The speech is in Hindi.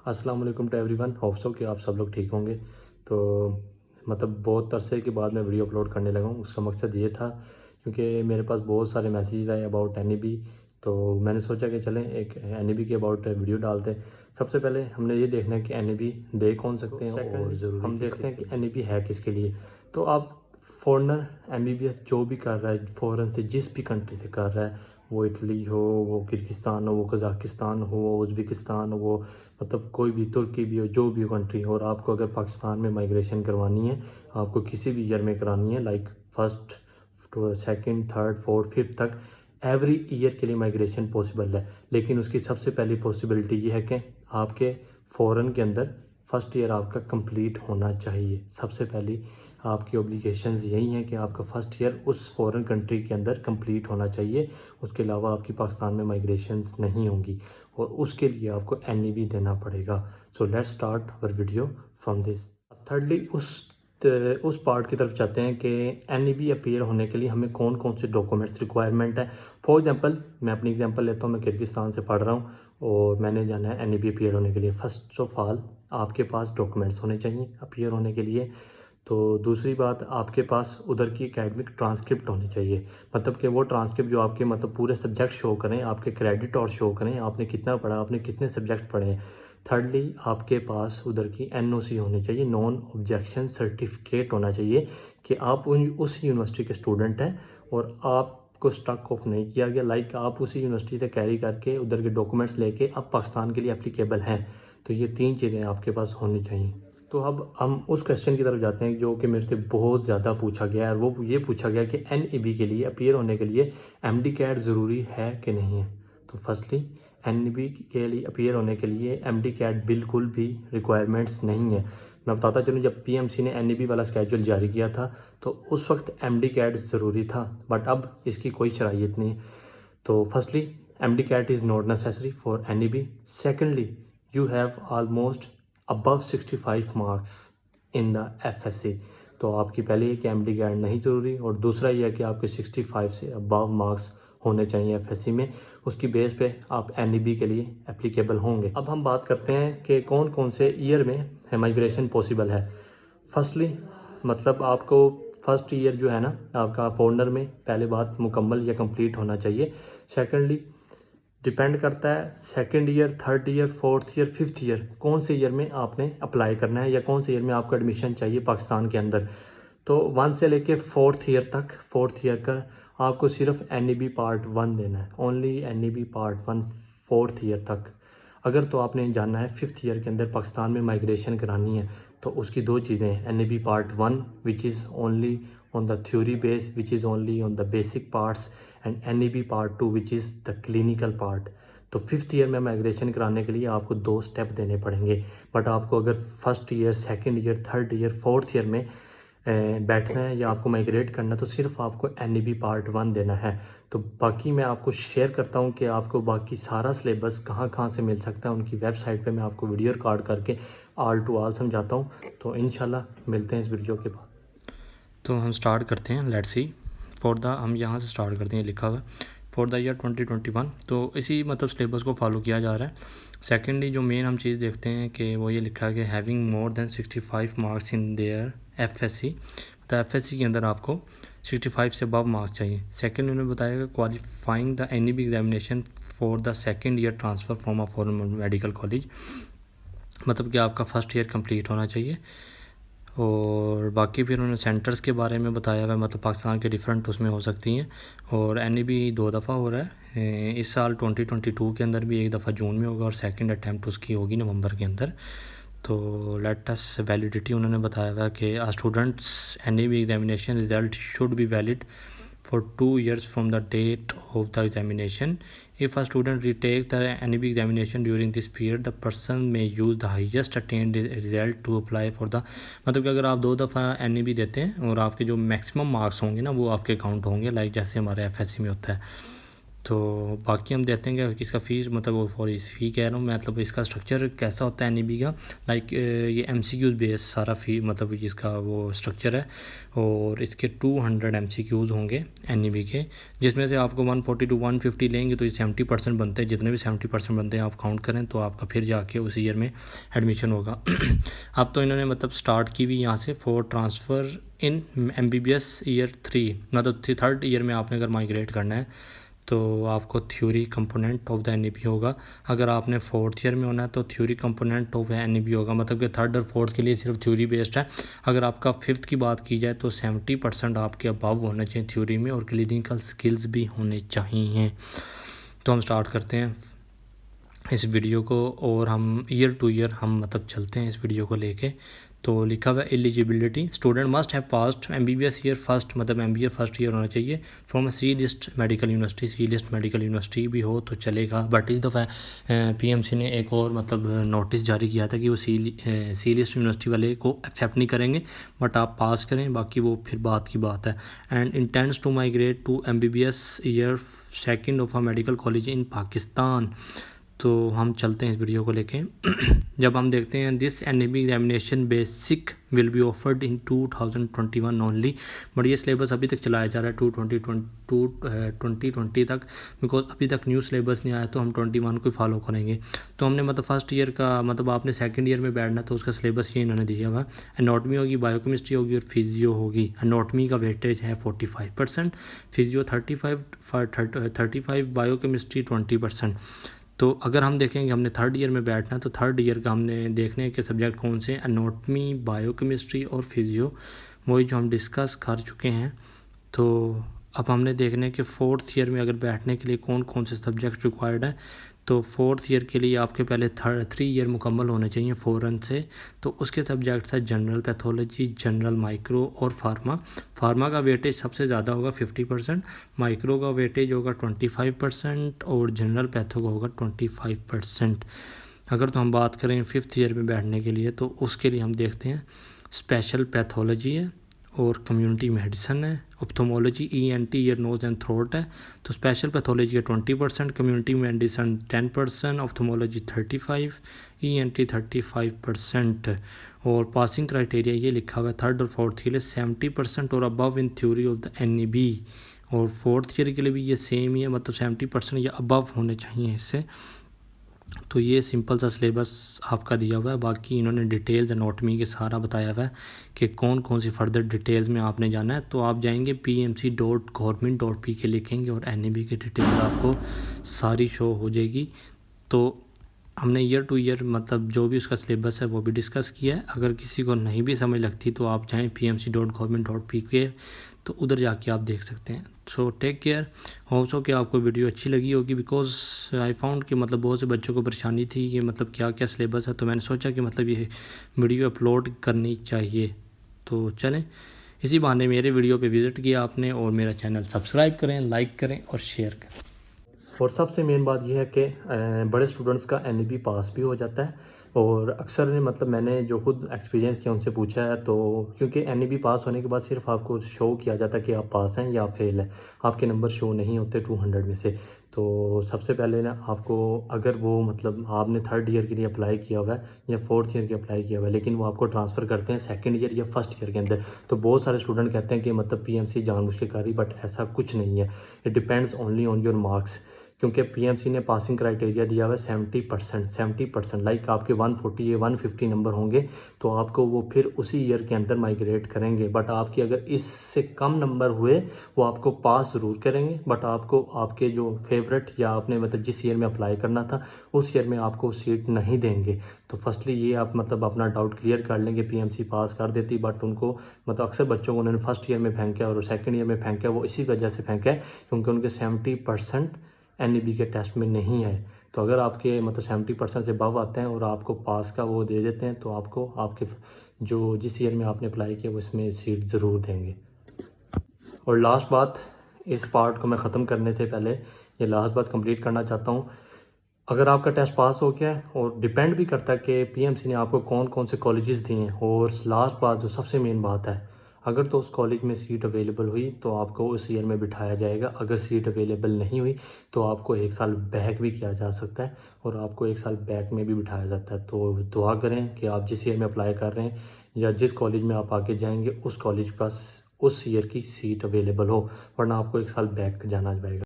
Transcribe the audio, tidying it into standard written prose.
अस्सलाम वालेकुम टू एवरीवन। होप सो कि आप सब लोग ठीक होंगे। तो बहुत अरसे के बाद मैं वीडियो अपलोड करने लगा हूँ। उसका मकसद ये था क्योंकि मेरे पास बहुत सारे मैसेज आए अबाउट एनईबी, तो मैंने सोचा कि चलें एक एनईबी के अबाउट वीडियो डालते हैं। सबसे पहले हमने ये देखना है कि एनईबी दे कौन सकते हैं और ज़रूर हम देखते हैं कि एनईबी है किसके लिए। तो आप फॉरनर एमबीबीएस जो भी कर रहा है फ़ॉरन से, जिस भी कंट्री से कर रहा है, वो इटली हो, वो किर्गिस्तान हो, वो कज़ाकिस्तान हो, वो उज़्बेकिस्तान हो, वो कोई भी, तुर्की भी हो, जो भी कंट्री हो, और आपको अगर पाकिस्तान में माइग्रेशन करवानी है, आपको किसी भी ईयर में करानी है, like first to second third fourth fifth तक, एवरी ईयर के लिए माइग्रेशन पॉसिबल है। लेकिन उसकी सबसे पहली पॉसिबिलिटी ये है कि आपके फ़ॉरन के अंदर फर्स्ट ईयर आपका कंप्लीट होना चाहिए। सबसे पहली आपकी ऑब्लिगेशंस यही हैं कि आपका फ़र्स्ट ईयर उस फॉरेन कंट्री के अंदर कंप्लीट होना चाहिए। उसके अलावा आपकी पाकिस्तान में माइग्रेशंस नहीं होंगी और उसके लिए आपको एनईबी देना पड़ेगा। So let's start our video from this. Thirdly उस पार्ट की तरफ चाहते हैं कि एनईबी अपीयर होने के लिए हमें कौन कौन से डॉक्यूमेंट्स रिक्वायरमेंट है। फॉर एग्जांपल मैं अपनी एग्जांपल लेता हूँ। मैं किर्गिस्तान से पढ़ रहा हूँ और मैंने जाना है एनईबी अपीयर होने के लिए। फर्स्ट ऑफ ऑल आपके पास डॉक्यूमेंट्स होने चाहिए अपीयर होने के लिए। तो दूसरी बात, आपके पास उधर की एकेडमिक ट्रांसक्रिप्ट होनी चाहिए, कि वो ट्रांसक्रिप्ट जो आपके पूरे सब्जेक्ट शो करें, आपके क्रेडिट और शो करें, आपने कितना पढ़ा, आपने कितने सब्जेक्ट पढ़े हैं। थर्डली आपके पास उधर की एनओसी होनी चाहिए, नॉन ऑब्जेक्शन सर्टिफिकेट होना चाहिए कि आप उस यूनिवर्सिटी के स्टूडेंट हैं और आपको स्टक ऑफ नहीं किया गया। लाइक आप उसी यूनिवर्सिटी से कैरी करके उधर के डॉक्यूमेंट्स लेके आप पाकिस्तान के लिए एप्लीकेबल हैं। तो ये 3 चीज़ें आपके पास होनी चाहिए। तो अब हम उस क्वेश्चन की तरफ जाते हैं जो कि मेरे से बहुत ज़्यादा पूछा गया है। वो ये पूछा गया कि एनईबी के लिए अपीयर होने के लिए एमडी कैट ज़रूरी है कि नहीं है। तो फर्स्टली एनईबी के लिए अपीयर होने के लिए एमडी कैट बिल्कुल भी रिक्वायरमेंट्स नहीं है। मैं बताता चलूँ, जब पीएमसी ने एनईबी वाला स्केड्यूल जारी किया था तो उस वक्त एमडी कैट ज़रूरी था, बट अब इसकी कोई शराइत नहीं। तो firstly MD CAT is not necessary for NEB. Secondly you have almost above 65 marks in the FSC. तो आपकी पहले ये कि एमडी कैट नहीं ज़रूरी, और दूसरा ये है कि आपके 65 से अबव मार्क्स होने चाहिए एफएससी में। उसकी बेस पे आप एनईबी के लिए एप्लीकेबल होंगे। अब हम बात करते हैं कि कौन कौन से ईयर में माइग्रेशन पॉसिबल है। फर्स्टली आपको फर्स्ट ईयर जो है ना आपका फॉरनर में, पहले बात मुकम्मल या कंप्लीट होना चाहिए। सेकेंडली डिपेंड करता है second year, third year, fourth year, fifth year, कौन से ईयर में आपने अप्लाई करना है या कौन से ईयर में आपको एडमिशन चाहिए पाकिस्तान के अंदर। तो 1 से लेके फोर्थ ईयर तक, फोर्थ ईयर का आपको सिर्फ एनईबी पार्ट 1 देना है, only NEB part 1 fourth year तक। अगर तो आपने जानना है फिफ्थ ईयर के अंदर पाकिस्तान में माइग्रेशन करानी है तो उसकी 2 चीज़ें हैं, NEB part 1 which is only on the theory base, which is only on the basic parts, and NEB part 2 which is the clinical part. तो फिफ्थ ईयर में माइग्रेशन कराने के लिए आपको 2 स्टेप देने पड़ेंगे। बट आपको अगर first year, second year, third year, fourth year में बैठना है या आपको माइग्रेट करना है तो सिर्फ आपको एनईबी पार्ट 1 देना है। तो बाकी मैं आपको शेयर करता हूँ कि आपको बाकी सारा सिलेबस कहाँ कहाँ से मिल सकता है। उनकी वेबसाइट पे मैं आपको वीडियो रिकॉर्ड करके ऑल टू ऑल समझाता हूँ। तो इंशाल्लाह मिलते हैं इस वीडियो के बाद। तो हम स्टार्ट करते हैं। लेट्स सी हम यहाँ से स्टार्ट करते हैं। लिखा हुआ है फॉर द ईयर 2021। तो इसी सिलेबस को फॉलो किया जा रहा है। सेकेंडली जो मेन हम चीज़ देखते हैं कि वो ये लिखा है कि having more than 65 marks in their FSc. तो एफएससी के अंदर आपको 65 से अबव मार्क्स चाहिए। सेकंड उन्होंने बताया कि qualifying the NEB examination for the second year transfer from a foreign medical college, कि आपका फर्स्ट ईयर कंप्लीट होना चाहिए। और बाकी फिर उन्होंने सेंटर्स के बारे में बताया हुआ है, पाकिस्तान के डिफरेंट उसमें हो सकती हैं। और एनईबी 2 दफ़ा हो रहा है इस साल 2022 के अंदर भी, एक दफ़ा जून में होगा और सेकंड अटैम्प्ट उसकी होगी नवंबर के अंदर। तो लेटेस्ट वैलिडिटी उन्होंने बताया हुआ है कि students NEB examination result should be valid for 2 years from the date of the examination. If a student retakes the NEB examination during this period, the person may use the highest attained result to apply for the कि अगर आप 2 दफ़ा NEB देते हैं और आपके जो मैक्सिमम मार्क्स होंगे ना वो आपके काउंट होंगे, लाइक जैसे हमारे एफएससी में होता है। तो बाकी हम देखते हैं कि इसका फ़ीस मतलब वो फ़ी कह रहा हूँ मैं, मतलब इसका स्ट्रक्चर कैसा होता है एनईबी का। लाइक ये MCQ बेस सारा फ़ी मतलब इसका वो स्ट्रक्चर है, और इसके 200 MCQs होंगे एनईबी के, जिसमें से आपको 140 to 150 लेंगे तो ये 70% बनते हैं। जितने भी 70% बनते हैं आप काउंट करें तो आपका फिर जाके उस ईयर में एडमिशन होगा। अब तो इन्होंने मतलब स्टार्ट की हुई यहाँ से for transfer in MBBS year 3, मतलब 3rd ईयर में आपने अगर माइग्रेट करना है तो आपको theory component of the NEB होगा। अगर आपने 4th ईयर में होना है तो थ्योरी कंपोनेंट ऑफ एनईबी होगा, मतलब कि 3rd और 4th के लिए सिर्फ थ्योरी बेस्ड है। अगर आपका 5th की बात की जाए तो 70% आपके अबव होने चाहिए थ्योरी में, और क्लिनिकल स्किल्स भी होने चाहिए। तो हम स्टार्ट करते हैं इस वीडियो को, और हम ईयर टू ईयर हम मतलब चलते हैं इस वीडियो को लेके। तो लिखा हुआ है eligibility, student must have passed MBBS year first, मतलब MBA फर्स्ट ईयर होना चाहिए from C list medical university. C list medical university भी हो तो चलेगा, बट इस दफ़ा PMC ने एक और मतलब नोटिस जारी किया था कि वो सी लिस्ट यूनिवर्सिटी वाले को एक्सेप्ट नहीं करेंगे, बट आप पास करें, बाकी वो फिर बात की बात है। And intends to migrate to MBBS year second of a medical college in Pakistan. तो हम चलते हैं इस वीडियो को लेके। जब हम देखते हैं this NEB examination basic will be offered in 2021 only, but ये सिलेबस अभी तक चलाया जा रहा है 2020 तक, बिकॉज अभी तक न्यू सिलेबस नहीं आया, तो हम 21 को फॉलो करेंगे। तो हमने मतलब फर्स्ट ईयर का मतलब आपने सेकंड ईयर में बैठना तो उसका सिलेबस ये इन्होंने दिया हुआ है। एनाटॉमी होगी, बायोकेमिस्ट्री होगी और फिजियो होगी। एनाटॉमी का वेटेज है 45%, फिजियो 35, बायोकेमिस्ट्री 20%। तो अगर हम देखेंगे हमने 3rd ईयर में बैठना है तो 3rd ईयर का हमने देखने के सब्जेक्ट कौन से, एनाटॉमी, बायोकेमिस्ट्री और फिजियो, वही जो हम डिस्कस कर चुके हैं। तो अब हमने देखने के 4th ईयर में अगर बैठने के लिए कौन कौन से सब्जेक्ट रिक्वायर्ड है। तो 4th ईयर के लिए आपके पहले 3 ईयर मुकम्मल होने चाहिए फ़ौरन से। तो उसके सब्जेक्ट्स है जनरल पैथोलॉजी, जनरल माइक्रो और फार्मा। फार्मा का वेटेज सबसे ज़्यादा होगा 50%, माइक्रो का वेटेज होगा 25% और जनरल पैथो का होगा 25%। अगर तो हम बात करें 5th ईयर में बैठने के लिए तो उसके लिए हम देखते हैं स्पेशल पैथोलॉजी है और कम्युनिटी मेडिसन है, ophthalmology, ENT ear nose and throat है। तो स्पेशल पैथोलॉजी का 20%, कम्युनिटी मेडिसन 10%, ऑप्थोमोलॉजी 35, ENT 35%। और पासिंग क्राइटेरिया ये लिखा हुआ है 3rd और 4th के लिए 70% और above in theory of the NEB, और 4th ईयर के लिए भी ये सेम ही है, मतलब 70% या अबव होने चाहिए इससे। तो ये सिंपल सा सिलेबस आपका दिया हुआ है। बाकी इन्होंने डिटेल्स एनाटॉमी के सारा बताया हुआ है कि कौन कौन सी फर्दर डिटेल्स में आपने जाना है। तो आप जाएंगे PMC.government.pk लिखेंगे और NEB की डिटेल्स आपको सारी शो हो जाएगी। तो हमने ईयर टू ईयर मतलब जो भी उसका सिलेबस है वो भी डिस्कस किया है। अगर किसी को नहीं भी समझ लगती तो आप जाएँ PMC.government.pk, तो उधर जाके आप देख सकते हैं। So take care, hope so कि आपको वीडियो अच्छी लगी होगी, बिकॉज आई फाउंड कि मतलब बहुत से बच्चों को परेशानी थी कि मतलब क्या क्या सिलेबस है, तो मैंने सोचा कि मतलब ये वीडियो अपलोड करनी चाहिए। तो चलें, इसी बहाने मेरे वीडियो पे विज़िट किया आपने, और मेरा चैनल सब्सक्राइब करें, लाइक करें और शेयर करें। और सबसे मेन बात यह है कि बड़े स्टूडेंट्स का NEB पास भी हो जाता है, और अक्सर ने मतलब मैंने जो खुद एक्सपीरियंस किया उनसे पूछा है, तो क्योंकि NEB पास होने के बाद सिर्फ आपको शो किया जाता है कि आप पास हैं या फेल हैं, आपके नंबर शो नहीं होते 200 में से। तो सबसे पहले ना आपको, अगर वो मतलब आपने 3rd ईयर के लिए अप्लाई किया हुआ है या 4th ईयर के अप्लाई किया हुआ है, लेकिन वो आपको ट्रांसफ़र करते हैं 2nd ईयर या 1st ईयर के अंदर, तो बहुत सारे स्टूडेंट कहते हैं कि मतलब PMC जानबूझ के कर रही, बट ऐसा कुछ नहीं है। It depends only on your marks, क्योंकि PMC ने पासिंग क्राइटेरिया दिया हुआ है 70%। लाइक आपके 140 या 150 नंबर होंगे तो आपको वो फिर उसी ईयर के अंदर माइग्रेट करेंगे, बट आपकी अगर इससे कम नंबर हुए वो आपको पास ज़रूर करेंगे, बट आपको आपके जो फेवरेट या आपने मतलब जिस ईयर में अप्लाई करना था उस ईयर में आपको सीट नहीं देंगे। तो फर्स्टली ये आप मतलब अपना डाउट क्लियर कर लेंगे। PMC पास कर देती, बट उनको मतलब अक्सर बच्चों को उन्होंने फर्स्ट ईयर में फेंका और 2nd ईयर में फेंका, वो इसी वजह से फेंका है क्योंकि उनके 70% NEB के टेस्ट में नहीं है। तो अगर आपके मतलब 70% से अबव आते हैं और आपको पास का वो दे देते हैं तो आपको आपके जो जिस ईयर में आपने अप्लाई किया वो इसमें सीट ज़रूर देंगे। और लास्ट बात, इस पार्ट को मैं ख़त्म करने से पहले ये लास्ट बात कंप्लीट करना चाहता हूँ। अगर आपका टेस्ट पास हो गया है, और डिपेंड भी करता है कि PMC ने आपको कौन कौन से कॉलेजेस दिए हैं, और लास्ट बात जो सबसे मेन बात है, अगर तो उस कॉलेज में सीट अवेलेबल हुई तो आपको उस ईयर में बिठाया जाएगा। अगर सीट अवेलेबल नहीं हुई तो आपको 1 साल बैक भी किया जा सकता है और आपको 1 साल बैक में भी बिठाया जाता है। तो दुआ करें कि आप जिस ईयर में अप्लाई कर रहे हैं या जिस कॉलेज में आप आगे जाएंगे उस कॉलेज पास उस ईयर की सीट अवेलेबल हो, वरना आपको 1 साल बैक जाना पड़ेगा।